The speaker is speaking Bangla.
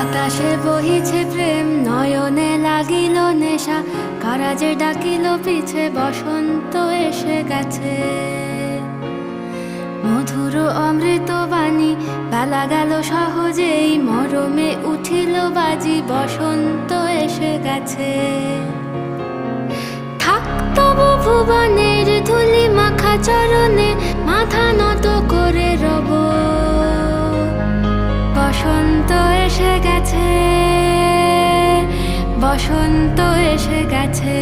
বাতাসে বহিছে প্রেম, নয়নে লাগিল নেশা, কারাজে ডাকিল পিছে, বসন্ত এসে গেছে। মধুর অমৃত বাণী, বেলা গেল সহজেই, মরমে উঠিল বাজি, বসন্ত এসে গেছে। থাক তবু ভুবনের ধুলি মাখা চরণে, মাথা নত করে রব। বসন্ত এসে গেছে, বসন্ত এসে গেছে।